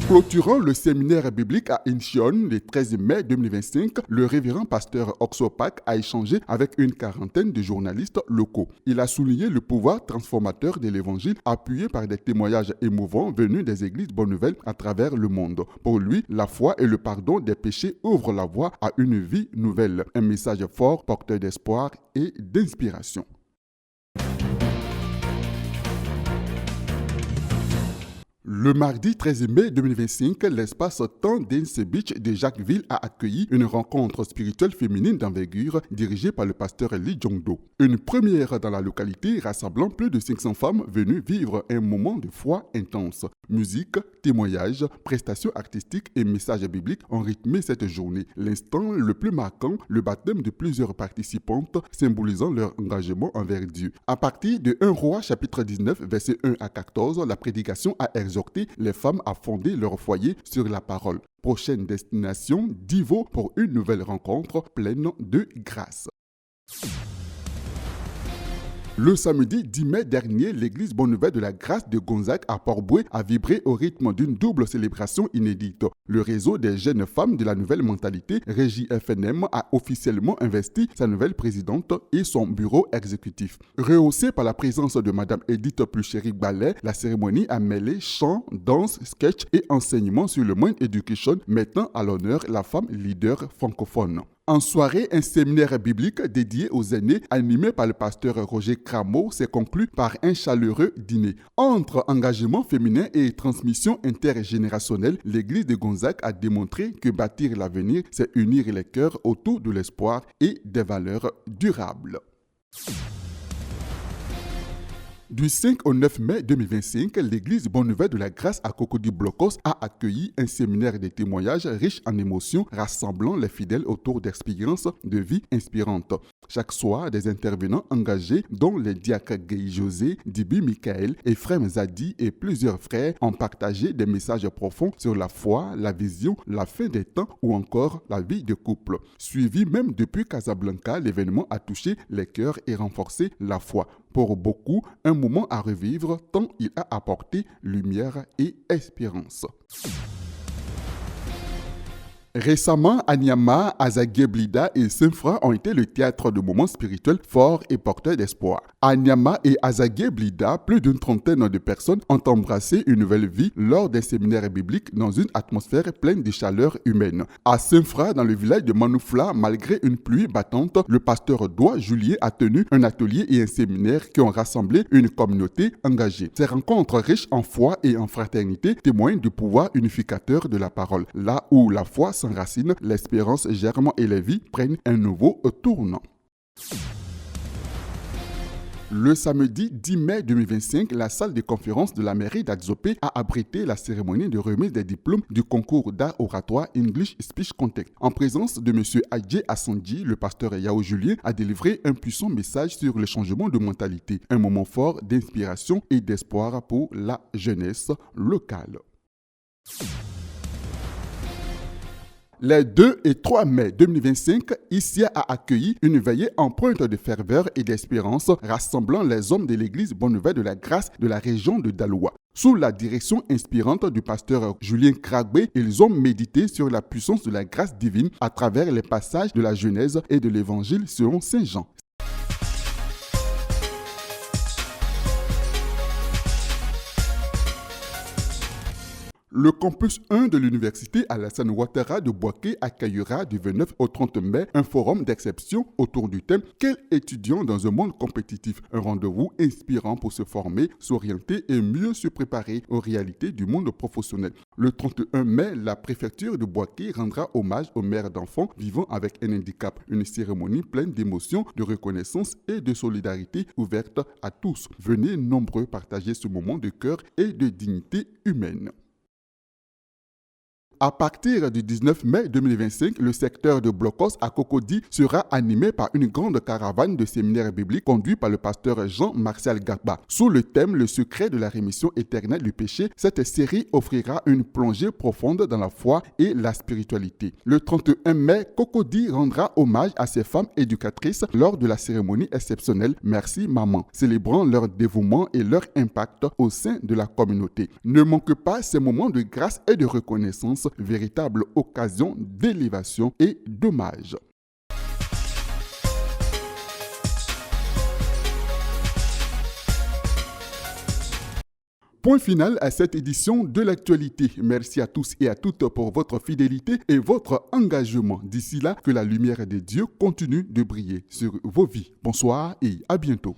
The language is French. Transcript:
Clôturant le séminaire biblique à Incheon le 13 mai 2025, le révérend pasteur Oxopak a échangé avec une quarantaine de journalistes locaux. Il a souligné le pouvoir transformateur de l'évangile appuyé par des témoignages émouvants venus des églises Bonne Nouvelle à travers le monde. Pour lui, la foi et le pardon des péchés ouvrent la voie à une vie nouvelle. Un message fort, porteur d'espoir et d'inspiration. Le mardi 13 mai 2025, l'espace Temps Dance Beach de Jacquesville a accueilli une rencontre spirituelle féminine d'envergure dirigée par le pasteur Lee Jong-do. Une première dans la localité rassemblant plus de 500 femmes venues vivre un moment de foi intense. Musique, témoignages, prestations artistiques et messages bibliques ont rythmé cette journée. L'instant le plus marquant, le baptême de plusieurs participantes symbolisant leur engagement envers Dieu. À partir de 1 Roi chapitre 19, versets 1 à 14, la prédication a exhorté les femmes à fonder leur foyer sur la parole. Prochaine destination, Divo pour une nouvelle rencontre pleine de grâce. Le samedi 10 mai dernier, l'église Bonne Nouvelle de la Grâce de Gonzague à Port-Bouët a vibré au rythme d'une double célébration inédite. Le réseau des jeunes femmes de la nouvelle mentalité, Régie FNM, a officiellement investi sa nouvelle présidente et son bureau exécutif. Rehaussée par la présence de Madame Edith Pluchéry-Ballet, la cérémonie a mêlé chant, danse, sketch et enseignement sur le Mind Education, mettant à l'honneur la femme leader francophone. En soirée, un séminaire biblique dédié aux aînés, animé par le pasteur Roger Crameau, s'est conclu par un chaleureux dîner. Entre engagement féminin et transmission intergénérationnelle, l'église de Gonzague a démontré que bâtir l'avenir, c'est unir les cœurs autour de l'espoir et des valeurs durables. Du 5 au 9 mai 2025, l'église Bonne Nouvelle de la Grâce à Cocody-Blocos a accueilli un séminaire de témoignages riche en émotions rassemblant les fidèles autour d'expériences de vie inspirantes. Chaque soir, des intervenants engagés, dont les diacres Guy José, Dibi Michael, Ephraim Zadi et plusieurs frères, ont partagé des messages profonds sur la foi, la vision, la fin des temps ou encore la vie de couple. Suivi même depuis Casablanca, l'événement a touché les cœurs et renforcé la foi. Pour beaucoup, un moment à revivre tant il a apporté lumière et espérance. Récemment, à Niamey, Azagué-Blida et Saint-Fra ont été le théâtre de moments spirituels forts et porteurs d'espoir. À Niamey et Azagué-Blida, plus d'une trentaine de personnes ont embrassé une nouvelle vie lors d'un séminaire biblique dans une atmosphère pleine de chaleur humaine. À Saint-Fra, dans le village de Manoufla, malgré une pluie battante, le pasteur Doua Julien a tenu un atelier et un séminaire qui ont rassemblé une communauté engagée. Ces rencontres riches en foi et en fraternité témoignent du pouvoir unificateur de la parole. Là où la foi s'enracine, l'espérance germe et les vies prennent un nouveau tournant. Le samedi 10 mai 2025, la salle de conférence de la mairie d'Adzopé a abrité la cérémonie de remise des diplômes du concours d'art oratoire English Speech Contest. En présence de M. Adje Assandji, le pasteur Yao Julien a délivré un puissant message sur le changement de mentalité, un moment fort d'inspiration et d'espoir pour la jeunesse locale. Les 2 et 3 mai 2025, Issia a accueilli une veillée empreinte de ferveur et d'espérance rassemblant les hommes de l'église Bonne Nouvelle de la Grâce de la région de Daloa. Sous la direction inspirante du pasteur Julien Kragbe, ils ont médité sur la puissance de la grâce divine à travers les passages de la Genèse et de l'Évangile selon Saint Jean. Le campus 1 de l'université Alassane Ouattara de Bouaké accueillera du 29 au 30 mai un forum d'exception autour du thème « Quel étudiant dans un monde compétitif ?» Un rendez-vous inspirant pour se former, s'orienter et mieux se préparer aux réalités du monde professionnel. Le 31 mai, la préfecture de Bouaké rendra hommage aux mères d'enfants vivant avec un handicap. Une cérémonie pleine d'émotions, de reconnaissance et de solidarité ouverte à tous. Venez nombreux partager ce moment de cœur et de dignité humaine. À partir du 19 mai 2025, le secteur de Blocos à Cocody sera animé par une grande caravane de séminaires bibliques conduit par le pasteur Jean-Martial Gagba. Sous le thème Le secret de la rémission éternelle du péché, cette série offrira une plongée profonde dans la foi et la spiritualité. Le 31 mai, Cocody rendra hommage à ces femmes éducatrices lors de la cérémonie exceptionnelle Merci Maman, célébrant leur dévouement et leur impact au sein de la communauté. Ne manque pas ces moments de grâce et de reconnaissance, véritable occasion d'élévation et d'hommage. Point final à cette édition de l'actualité. Merci à tous et à toutes pour votre fidélité et votre engagement. D'ici là, que la lumière de Dieu continue de briller sur vos vies. Bonsoir et à bientôt.